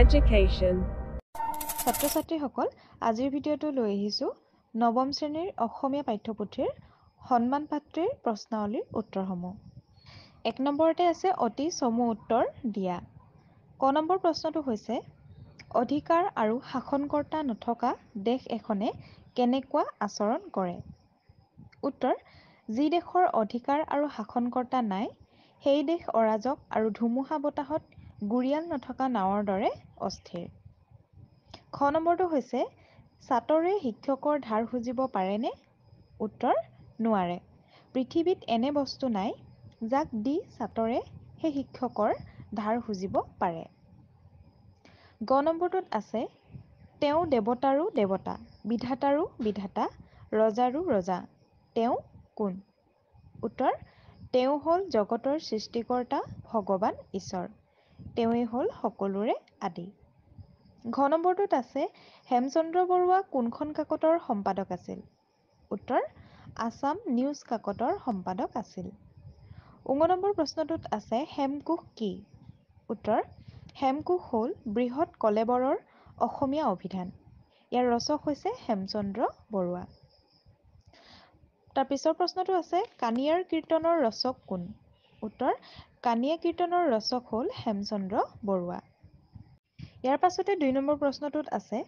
education. ছাত্ৰ-ছাত্ৰীসকল আজিৰ ভিডিঅ'টো লৈ আহিছো নৱম শ্ৰেণীৰ অসমীয়া পাঠ্যপুথিৰ সন্মান পাত্ৰীৰ প্ৰশ্নাৱলীৰ উত্তৰসমূহ। ১ নম্বৰতে আছে অতি চমু উত্তৰ দিয়া। ক নম্বৰ প্ৰশ্নটো হৈছে অধিকাৰ আৰু শাসনকৰ্তা নথকা দেশ এখনে কেনেকুৱা আচৰণ কৰে? উত্তৰ যি দেশৰ অধিকাৰ আৰু শাসনকৰ্তা নাই সেই দেশ অৰাজক আৰু ধুমুহা বতাহত গুৰিয়াল নথকা নাৱৰ দৰে অস্থিৰ। খ নম্বৰটো হৈছে ছাত্ৰে শিক্ষকৰ ধাৰ খুজিব পাৰেনে? উত্তৰ নোৱাৰে। পৃথিৱীত এনে বস্তু নাই যাক দি ছাত্ৰে সেই শিক্ষকৰ ধাৰ খুজিব পাৰে। গ নম্বৰটোত আছে তেওঁ দেৱতাৰো দেৱতা, বিধাতাৰো বিধাতা, ৰজাৰো ৰজা, তেওঁ কোন? উত্তৰ তেওঁ হ'ল জগতৰ সৃষ্টিকৰ্তা ভগৱান ঈশ্বৰ। তেওঁৱেই হ'ল সকলোৰে আদি। ঘ নম্বৰটোত আছে হেমচন্দ্ৰ বৰুৱা কোনখন কাকতৰ সম্পাদক আছিল? উত্তৰ আছাম নিউজ কাকতৰ সম্পাদক আছিল। ঙ নম্বৰ প্ৰশ্নটোত আছে হেমকোষ কি? উত্তৰ হেমকোষ হ'ল বৃহৎ কলেবৰৰ অসমীয়া অভিধান। ইয়াৰ ৰচক হৈছে হেমচন্দ্ৰ বৰুৱা। তাৰ পিছৰ প্ৰশ্নটো আছে কাণিয়াৰ কীৰ্তনৰ ৰচক কোন? উত্তৰ কাণিয়া কীৰ্তনৰ ৰচক হ'ল হেমচন্দ্ৰ বৰুৱা। ইয়াৰ পাছতে ২ নম্বৰ প্ৰশ্নটোত আছে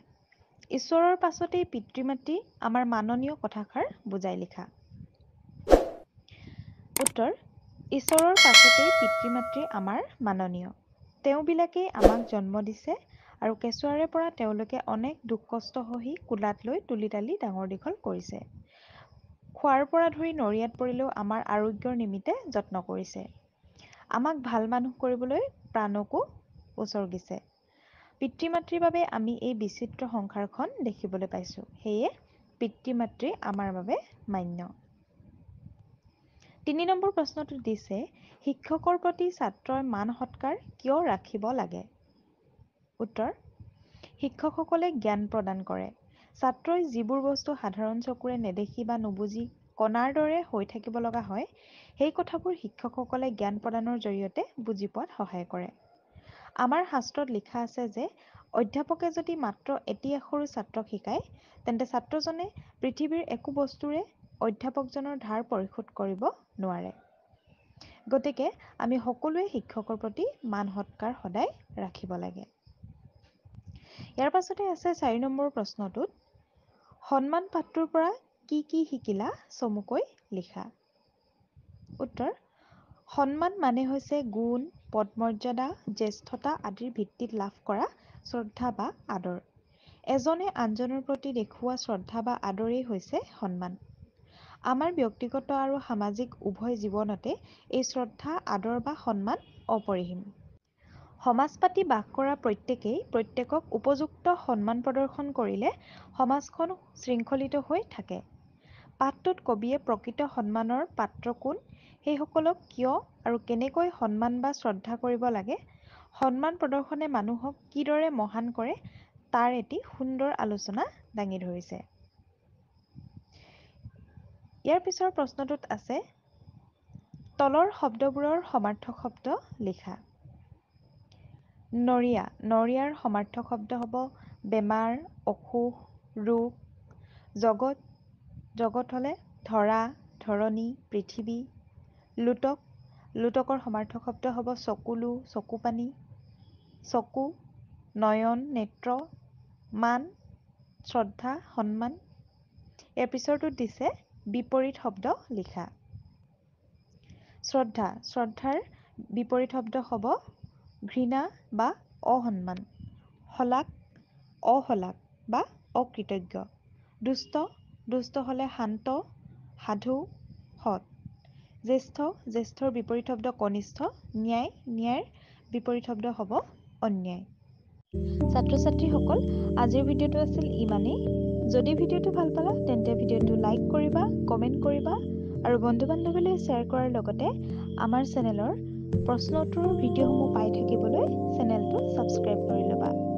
ঈশ্বৰৰ পাছতেই পিতৃ-মাতৃ আমাৰ মাননীয় কথাষাৰ বুজাই লিখা। উত্তৰ ঈশ্বৰৰ পাছতেই পিতৃ-মাতৃ আমাৰ মাননীয়। তেওঁবিলাকেই আমাক জন্ম দিছে আৰু কেঁচুৱাৰে পৰা তেওঁলোকে অনেক দুখ কষ্ট সহি কোলাত লৈ তুলি তালি ডাঙৰ দীঘল কৰিছে। খোৱাৰ পৰা ধৰি নৰিয়াত পৰিলেও আমাৰ আৰোগ্যৰ নিমিত্তে যত্ন কৰিছে। আমাক ভাল মানুহ কৰিবলৈ প্ৰাণকো উচৰ্গিছে। পিতৃ-মাতৃৰ বাবে আমি এই বিচিত্ৰ সংসাৰখন দেখিবলৈ পাইছোঁ। সেয়ে পিতৃ-মাতৃ আমাৰ বাবে মান্য। ৩ নম্বৰ প্ৰশ্নটো দিছে শিক্ষকৰ প্ৰতি ছাত্ৰই মান সৎকাৰ কিয় ৰাখিব লাগে? উত্তৰ শিক্ষকসকলে জ্ঞান প্ৰদান কৰে। ছাত্ৰই যিবোৰ বস্তু সাধাৰণ চকুৰে নেদেখি বা নুবুজি কণাৰ দৰে হৈ থাকিব লগা হয় সেই কথাবোৰ শিক্ষকসকলে জ্ঞান প্ৰদানৰ জৰিয়তে বুজি পোৱাত সহায় কৰে। আমাৰ শাস্ত্ৰত লিখা আছে যে অধ্যাপকে যদি মাত্ৰ এটি আখৰো ছাত্ৰক শিকায় তেন্তে ছাত্ৰজনে পৃথিৱীৰ একো বস্তুৰে অধ্যাপকজনৰ ধাৰ পৰিশোধ কৰিব নোৱাৰে। গতিকে আমি সকলোৱে শিক্ষকৰ প্ৰতি মান সৎকাৰ সদায় ৰাখিব লাগে। ইয়াৰ পাছতে আছে ৪ নম্বৰ প্ৰশ্নটোত সন্মান পাঠটোৰ পৰা কি কি শিকিলা চমুকৈ লিখা। উত্তৰ সন্মান মানে হৈছে গুণ, পদ-মৰ্যাদা, জ্যেষ্ঠতা আদিৰ ভিত্তিত লাভ কৰা শ্ৰদ্ধা বা আদৰ। এজনে আনজনৰ প্ৰতি দেখুওৱা শ্ৰদ্ধা বা আদৰেই হৈছে সন্মান। আমাৰ ব্যক্তিগত আৰু সামাজিক উভয় জীৱনতে এই শ্ৰদ্ধা, আদৰ বা সন্মান অপৰিসীম। সমাজ পাতি বাস কৰা প্ৰত্যেকেই প্ৰত্যেকক উপযুক্ত সন্মান প্ৰদৰ্শন কৰিলে সমাজখন শৃংখলিত হৈ থাকে। পাঠটোত কবিয়ে প্ৰকৃত সন্মানৰ পাত্ৰ কোন, সেইসকলক কিয় আৰু কেনেকৈ সন্মান বা শ্ৰদ্ধা কৰিব লাগে, সন্মান প্ৰদৰ্শনে মানুহক কিদৰে মহান কৰে তাৰ এটি সুন্দৰ আলোচনা দাঙি ধৰিছে। ইয়াৰ পিছৰ প্ৰশ্নটোত আছে তলৰ শব্দবোৰৰ সমাৰ্থক শব্দ লিখা। নৰিয়া, নৰিয়াৰ সমাৰ্থক শব্দ হ'ব বেমাৰ, অসুখ, ৰোগ। জগত, জগত হ'লে ধৰা, ধৰণী, পৃথিৱী। লোটক, লোটকৰ সমাৰ্থক শব্দ হ'ব চকুলো, চকুপানী। চকু, নয়ন, নেত্ৰ। মান, শ্ৰদ্ধা, সন্মান। ইয়াৰ পিছৰটোত দিছে বিপৰীত শব্দ লিখা। শ্ৰদ্ধা, শ্ৰদ্ধাৰ বিপৰীত শব্দ হ'ব ঘৃণা বা অসন্মান। শলাগ, অশলাগ বা অকৃতজ্ঞ। দুষ্ট, দুষ্ট হ'লে শান্ত, সাধু, সৎ। জ্যেষ্ঠ, জ্যেষ্ঠৰ বিপৰীত শব্দ কনিষ্ঠ। ন্যায়, ন্যায়ৰ বিপৰীত শব্দ হ'ব অন্যায়। ছাত্ৰ-ছাত্ৰীসকল আজিৰ ভিডিঅ'টো আছিল ইমানেই। যদি ভিডিঅ'টো ভাল পালা তেন্তে ভিডিঅ'টো লাইক কৰিবা, কমেণ্ট কৰিবা আৰু বন্ধু-বান্ধৱীলৈ শ্বেয়াৰ কৰাৰ লগতে আমাৰ চেনেলৰ প্ৰশ্ন উত্তৰৰ ভিডিঅ'সমূহ পাই থাকিবলৈ চেনেলটো ছাবস্ক্ৰাইব কৰি ল'বা।